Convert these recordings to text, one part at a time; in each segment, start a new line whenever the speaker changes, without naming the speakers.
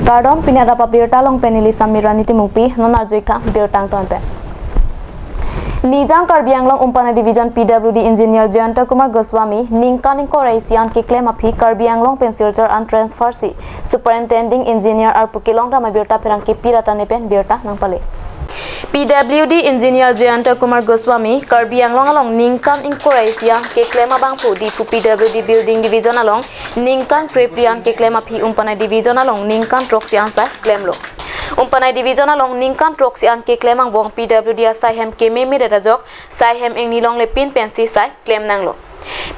Gardom pinada pa birta long penili samirani timupi nonar joikha birtang tonpe. Nijang Karbi Anglong Umpana Division PWD Engineer Jayanta Kumar Goswami Ningkaning Koraisian ki claim api Karbi Anglong Pensilcher and Transfer si Superintending Engineer Arpukilong Rama birta perangki pirata nepen birta nangpale. PWD Engineer Jayanta Kumar Goswami Karbi Anglong along Ningkan in Koraisia ke claim abang pu di PWD Building Division along Ningkan Kreprian ke claim api Umpana Division along Ningkan Troxian sa claim lo. Umpanai division along Ningkan Troxian ke claim ang bong PWD sai hem ke meme dadajok sai hem eng nilong lepin pensi sai claim nanglo.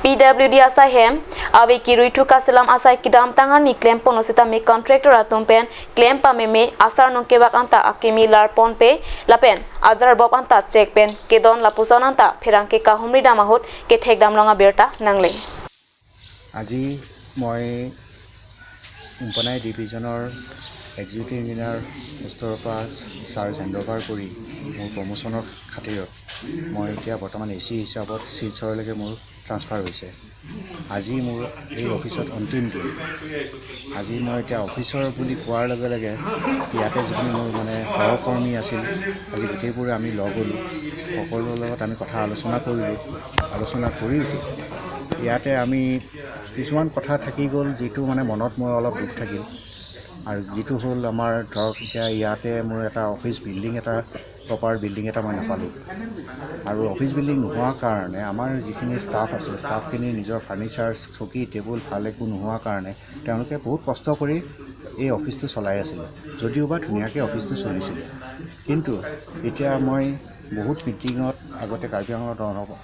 PWD asai hem awe ki ruitu kasilam asai kidam tangan ni claim ponosita me contractor atum pen claim pa meme asar nong kebak anta akemi lar pon pe lapen azar bob anta check pen ke don lapuson anta phirang ke kahumri damahut ke thekdam longa berta nangle.
আজি মই Umpanai divisionor Executive Engineer Mr. Pass Sir Sandovar Kuri মোৰ প্ৰমোচনৰ খাতিৰত মই এতিয়া বৰ্তমান AC হিচাপত শিলচৰলৈকে মোৰ transfer হৈছে আজি মোৰ এই অফিচত অন্তিম দিন আজি মই এতিয়া অফিচৰ বুলি কোৱাৰ লগে লগে ইয়াতে যিখিনি মোৰ মানে সহকৰ্মী আছিল আজি গোটেইবোৰে আমি লগ হ'লোঁ সকলোৰ লগত আমি কথা আলোচনা কৰি ইয়াতে আমি কিছুমান কথা থাকি গ'ল যিটো মানে মনত মই অলপ দুখ থাকিল আৰু যেটো হল আমাৰ ধৰক এতিয়া ইয়াতে মোৰ এটা অফিস বিল্ডিং এটা প্ৰপাৰ বিল্ডিং এটা মই নাপালো আৰু অফিস বিল্ডিং নোহোৱাৰ কাৰণে আমাৰ যিখিনি ষ্টাফ আছে ষ্টাফখিনি নিজৰ ফাৰ্নিচাৰ চকী টেবুল ভাল একো নোহোৱাৰ কাৰণে তেওঁলোকে বহুত কষ্ট কৰি এই অফিসটো চলাই আছিল যদিওবা ধুনীয়াকৈ অফিসটো চলিছিল কিন্তু এতিয়া মই বহুত মিটিঙত আগতে কাৰ্বি আংলং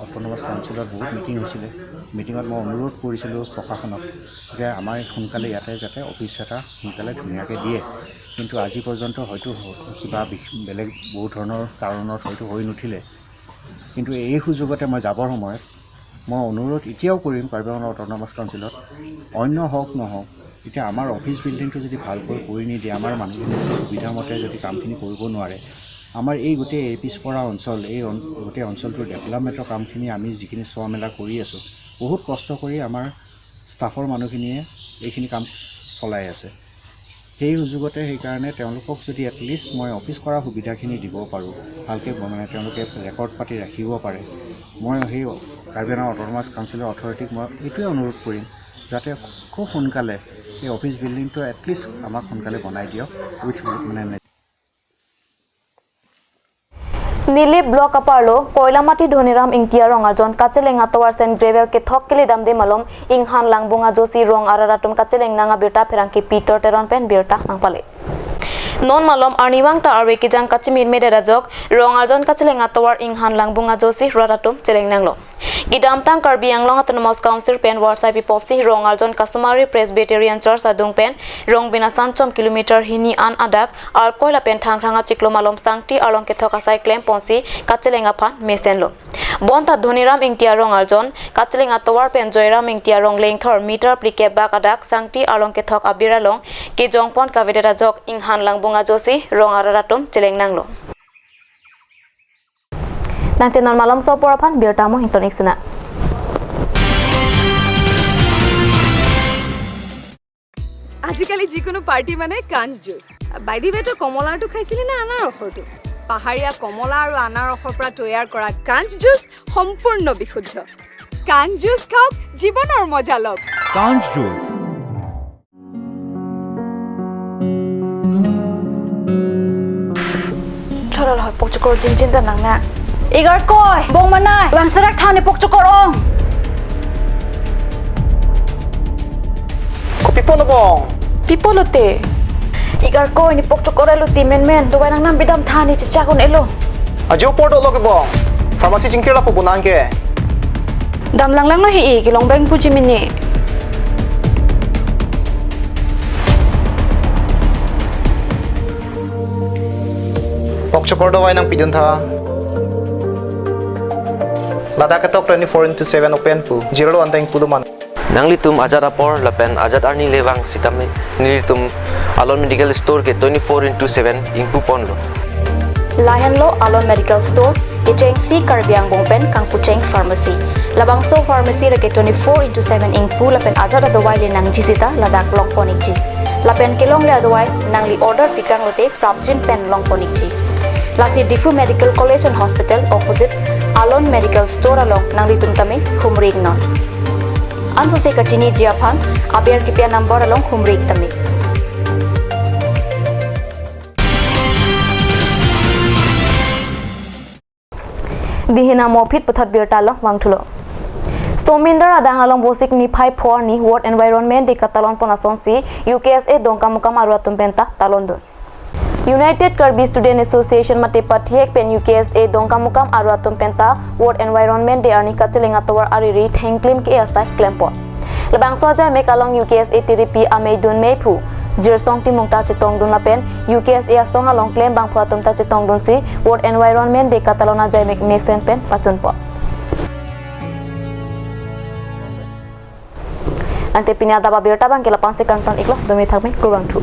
অটোনমাস কাউন্সিলত বহুত মিটিং হৈছিল মিটিঙত মই অনুৰোধ কৰিছিলোঁ প্ৰশাসনক যে আমাৰ সোনকালে ইয়াতে যাতে অফিচ এটা সোনকালে ধুনীয়াকৈ দিয়ে কিন্তু আজি পৰ্যন্ত হয়তো কিবা বেলেগ বহুত ধৰণৰ কাৰণত হয়তো হৈ নুঠিলে কিন্তু এই সুযোগতে মই যাবৰ সময়ত মই অনুৰোধ এতিয়াও কৰিম কাৰ্বি আংলং অটোনমাস কাউন্সিলত অন্য হওক নহওক এতিয়া আমাৰ অফিচ বিল্ডিংটো যদি ভালকৈ কৰি নিদিয়ে আমাৰ মানুহখিনি সুবিধা মতে যদি কামখিনি কৰিব নোৱাৰে আমাৰ এই গোটেই পিছপৰা অঞ্চল এই গোটেই অঞ্চলটোৰ ডেভেলপমেণ্টৰ কামখিনি আমি যিখিনি চোৱা মেলা কৰি আছোঁ বহুত কষ্ট কৰি আমাৰ ষ্টাফৰ মানুহখিনিয়ে এইখিনি কাম চলাই আছে সেই সুযোগতে সেইকাৰণে তেওঁলোকক যদি এটলিষ্ট মই অফিচ কৰা সুবিধাখিনি দিব পাৰোঁ ভালকৈ মানে তেওঁলোকে ৰেকৰ্ড পাতি ৰাখিব পাৰে মই সেই কাৰ্বি আংলং অটোনমাস কাউন্সিলৰ অথৰিটিক মই এইটোৱে অনুৰোধ কৰিম যাতে খুব সোনকালে এই অফিচ বিল্ডিংটো এটলিষ্ট আমাক সোনকালে বনাই দিয়ক উইথ মানে
Nili Block Aparlo, Koilamati Dhoniram Ingtia Rongajon, Kacheling Atowars and Gravel Kethokili Dam de Malom, Inghan Langbunga Josi Rong Araratum Kacheling Nanga Birta Peranki Peter Teron Pen Birta Nangpale. Non malom arniwang ta arweki jang kachimir medera rong arjon kacheling atowar inghan langbunga josi raratum cheleng nanglo gidam tang Karbi Anglong Autonomous Council pen warsai people si rong arjon kasumari Presbyterian Church adung pen rong binasan chom kilometer hini an adak ar koila pen thang thanga chiklo malom sangti along kethoka sai claim ponsi kacheling aphan mesenlo bonta Dhoniram Ingtia rong arjon kacheling atowar pen Joyram Ingtia rong lengthor meter prike bak adak sangti along kethok abiralong ki jongpon kavedera jok inghan langbunga josi rong araratum cheleng nanglo nanti non malam so poraphan birtamo hintonik sina
আজিকালি যিকোনো party মানে কাঞ্জ juice by the বেটো কমলাটো খাইছিলি না আনাৰ ৰসটো পাহাৰীয়া কমলা আৰু আনাৰ ৰসৰ পৰা তৈয়াৰ কৰা কাঞ্জ জুচ সম্পূৰ্ণ বিশুদ্ধ কাঞ্জ জুচ খাওক জীৱনৰ মজা লওক
কাঞ্জ juice
Chorol hoy pokchukor jinjin ta nangna igar koi bong manai wangsarak thane pokchukorong
ko pipono bong
pipolote igar koi ni pokchukorelu men do nang nam bidam thani chichagon elo
ajo porto loke bong pharmacy jingkira po bunan ke
dam lang no hi ki long bang pujimini
Pokchokordo wai nang pidun tha Ladakh atok 24/7 open pu zero anteng puluman
Nanglitum ajat apor lapen ajat arni lewang sitame nilitum alon medical store ke 24/7 ingpu ponlo
Lahenlo Alon Medical Store Kicheng si Karbiang Bongpen Kang Pucheng Pharmacy Labangso Pharmacy reke 24/7 ingpu lapen ajat adawai le nang jisita Ladakh Longponiji lapen kelong le adwai nangli order pikang lote prapjin pen long ponikchi lasi Difu Medical College and Hospital opposite Alon Medical Store along nangli tumtame humrig non anso se kachini jiaphan aber kipia number along humrig tame dihina mopit pathat birta long wangthulo Stominder adang along bosik ni phai phor ni World Environment de katalon ponason si UKSA dongka mukam aruatum penta talondon United Kirby Student Association mate pathiek pen UKSA dongka mukam aruatum penta World Environment de arni kachelinga tawar ariri thengklim ke asai klempo lebang soja mek along UKSA TDP ameidun mephu Jirsong timungta chitong dun lapen UKSA asong along klem bang phatum ta chitong dun si World Environment de katalona jai mek nesen pen pachun po ante pinya daba berta bang ke lapang se kangton iklo domi thakme kurang thu